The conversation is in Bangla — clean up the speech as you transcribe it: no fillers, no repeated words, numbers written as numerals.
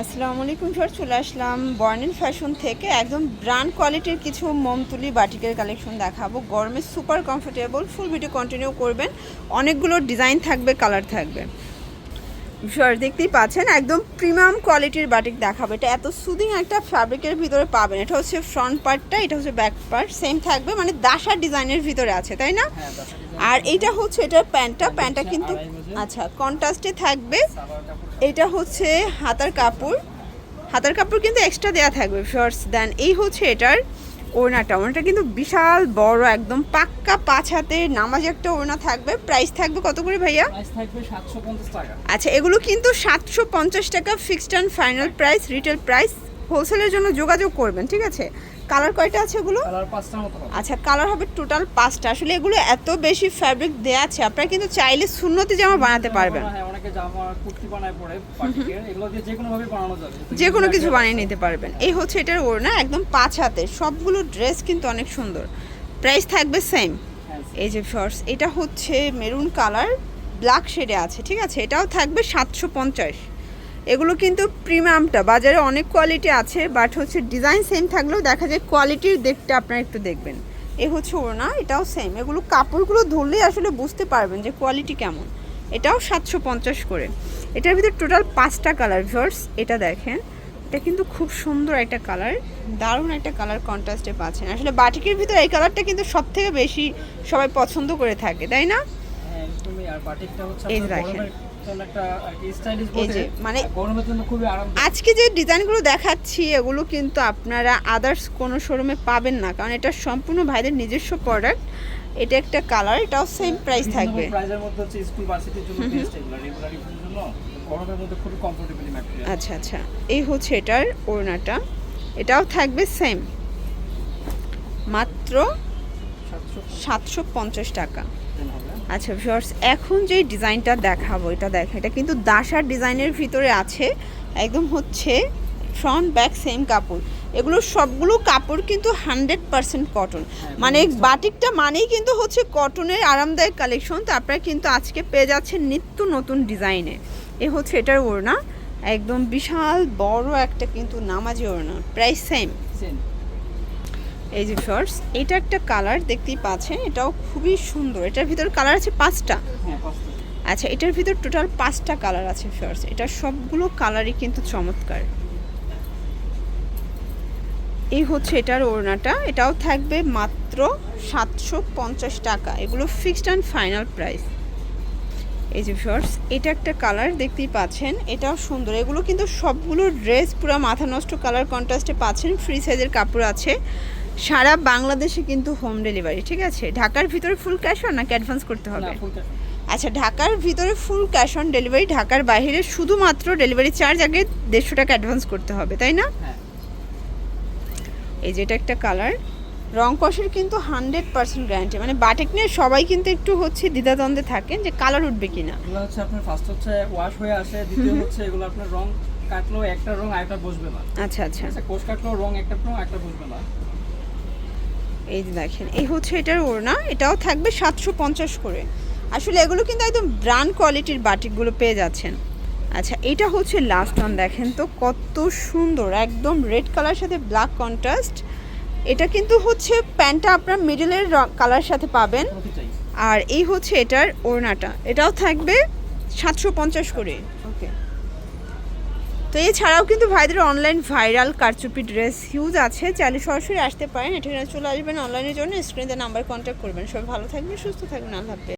আসসালামু আলাইকুম স্যার, চলে আসলাম বর্ণিল ফ্যাশন থেকে একদম ব্র্যান্ড কোয়ালিটির কিছু মোমতুলি বাটিকের কালেকশন দেখাবো। গরমে super comfortable, full video continue করবেন। অনেকগুলো ডিজাইন থাকবে, কালার থাকবে। স্যার দেখতেই পাচ্ছেন একদম প্রিমিয়াম কোয়ালিটির বাটিক দেখাবো। এটা এত সুদিং একটা ফ্যাব্রিকের ভিতরে পাবেন। এটা হচ্ছে ফ্রন্ট পার্টটা, এটা হচ্ছে ব্যাক পার্ট, সেম থাকবে, মানে দাসা ডিজাইনের ভিতরে আছে, তাই না? আর এইটা হচ্ছে এটার প্যান্টটা কিন্তু আচ্ছা কন্ট্রাস্টে থাকবে। এটা হচ্ছে হাতার কাপড় কিন্তু এক্সট্রা দেওয়া থাকবে শর্টস। দেন এই হচ্ছে এটার ওড়নাটা কিন্তু বিশাল বড়, একদম পাক্কা 5 হাতের নামাজ একটা ওড়না থাকবে। প্রাইস থাকবে কত করে ভাইয়া? প্রাইস থাকবে 750 টাকা। আচ্ছা, এগুলো কিন্তু 750 টাকা fixed and final price, retail price. হোলসেলের জন্য যোগাযোগ করবেন, ঠিক আছে? কালার কয়টা আছে এগুলো? কালার 5টার মতো হবে। আচ্ছা, কালার হবে টোটাল 5টা। আসলে এগুলো এত বেশি ফ্যাব্রিক দেয়া আছে, আপনারা কিন্তু চাইলে সুন্নতি জামা বানাতে পারবেন। হ্যাঁ, অনেকে জামা কুর্তি বানায় পরে পার্টিকের, এগুলো দিয়ে যে কোনো ভাবে বানানো যাবে, যে কোনো কিছু বানিয়ে নিতে পারবেন। এই হচ্ছে এটার ওড়না, একদম 5 হাতের। সবগুলো ড্রেস কিন্তু অনেক সুন্দর। প্রাইস থাকবে সেম। এই যে শর্টস, এটা হচ্ছে মেরুন কালার, ব্ল্যাক শেডে আছে, ঠিক আছে? এটাও থাকবে 750। এগুলো কিন্তু প্রিমিয়ামটা, বাজারে অনেক কোয়ালিটি আছে, বাট হচ্ছে ডিজাইন সেম থাকলেও দেখা যায় কোয়ালিটির দিকটা আপনারা একটু দেখবেন। এ হচ্ছে ওড়না, এটাও সেম। এগুলো কাপড়গুলো ধরলেই আসলে বুঝতে পারবেন যে কোয়ালিটি কেমন। এটাও 750 করে। এটার ভিতরে টোটাল 5টা কালার ভিউয়ার্স। এটা দেখেন, এটা কিন্তু খুব সুন্দর একটা কালার, দারুণ একটা কালার কন্ট্রাস্টে পাচ্ছেন। আসলে বাটিকের ভিতরে এই কালারটা কিন্তু সব থেকে বেশি সবাই পছন্দ করে থাকে, তাই না? হ্যাঁ, একদমই। আর বাটিকটা হচ্ছে এই আপনার দেখেন, গরমের জন্য একটা আর কি স্টাইলিশ এই যে বটে, মানে গরমের জন্য খুবই আরামদায়ক। আজকে যে ডিজাইনগুলো দেখাচ্ছি এগুলো কিন্তু আপনারা আদার্স কোনো শোরুমে পাবেন না, কারণ এটা সম্পূর্ণ ভাইদের নিজস্ব প্রোডাক্ট। এটা একটা কালার, এটাও সেম প্রাইস থাকবে। প্রাইজের মধ্যে হচ্ছে স্কুল ভার্সিটির জন্য বেস্ট, এগুলো রেগুলার ইউজের জন্য গরমের মধ্যে খুবই কমফোর্টেবল ম্যাটেরিয়াল। আচ্ছা আচ্ছা, এই হচ্ছে এটার ওড়নাটা, এটাও থাকবে সেম, মাত্র 750 টাকা। আচ্ছা ভিউয়ার্স, এখন যে ডিজাইনটা দেখাবো এটা দেখেন, এটা কিন্তু দাসার ডিজাইনের ভিতরে আছে। একদম হচ্ছে ফ্রন্ট ব্যাক সেম কাপড়। এগুলো সবগুলো কাপড় কিন্তু 100% কটন, মানে বাটিকটা মানেই কিন্তু হচ্ছে কটনের আরামদায়ক কালেকশন। তো আপনারা কিন্তু আজকে পেয়ে যাচ্ছেন নিত্য নতুন ডিজাইনে। এ হচ্ছে এটার ওড়না, একদম বিশাল বড় একটা কিন্তু নামাজি ওড়না। Price same. এই যে শর্টস, এটা একটা কালার দেখতেই পাচ্ছেন, এটাও খুবই সুন্দর। এটার ভিতর কালার আছে 5টা। আচ্ছা, এটার ভিতর টোটাল 5টা কালার আছে শর্টস। এটা সবগুলো কালারই কিন্তু চমৎকার। এই হচ্ছে এটার ওড়নাটা, এটাও থাকবে মাত্র 750 টাকা। এগুলো ফিক্সড অ্যান্ড ফাইনাল প্রাইস। এই যে শর্টস, এটা একটা কালার দেখতেই পাচ্ছেন, এটাও সুন্দর। এগুলো কিন্তু সবগুলো ড্রেস পুরো মাথা নষ্ট কালার কন্ট্রাস্টে পাচ্ছেন। ফ্রি সাইজের কাপড় আছে, সারা বাংলাদেশে কিন্তু হোম ডেলিভারি, ঠিক আছে? ঢাকার ভিতরে ফুল ক্যাশ অন নাকি অ্যাডভান্স করতে হবে? আচ্ছা, ঢাকার ভিতরে ফুল ক্যাশ অন ডেলিভারি, ঢাকার বাইরে শুধুমাত্র ডেলিভারি চার্জ আগে 150 টাকা অ্যাডভান্স করতে হবে, তাই না? এই যে এটা একটা কালার, রং কষের কিন্তু 100% গ্যারান্টি। মানে বাটিক নিয়ে সবাই কিন্তু একটু হচ্ছে দ্বিধাদ্বন্দ্বে থাকেন যে কালার উঠবে কিনা। এগুলো হচ্ছে আপনার ফার্স্ট হচ্ছে ওয়াশ হয়ে আসে, দ্বিতীয় হচ্ছে এগুলো আপনার রং কাটলেও একটা রং আরেকটা বসবে না। আচ্ছা আচ্ছা, কোষ কাটলেও রং একটা বসবে না। এই যে দেখেন, এই হচ্ছে এটার ওড়না, এটাও থাকবে 750 করে। আসলে এগুলো কিন্তু একদম ব্র্যান্ড কোয়ালিটির বাটিকগুলো পেয়ে যাচ্ছেন। আচ্ছা, এটা হচ্ছে লাস্ট ওয়ান, দেখেন তো কত সুন্দর, একদম রেড কালার সাথে ব্ল্যাক কন্ট্রাস্ট। এটা কিন্তু হচ্ছে প্যান্টটা আপনার মিডলের কালার সাথে পাবেন। আর এই হচ্ছে এটার ওড়নাটা, এটাও থাকবে 750 করে। ওকে, তো এছাড়াও কিন্তু ভাইদের অনলাইন ভাইরাল কারচুপি ড্রেস হিউজ আছে, চাইলে সরাসরি আসতে পারেন। এটা চলে আসবেন অনলাইনের জন্য, স্ক্রিনে নাম্বার কন্ট্যাক্ট করবেন। সবাই ভালো থাকবেন, সুস্থ থাকবেন, আল্লাহ হাফেজ।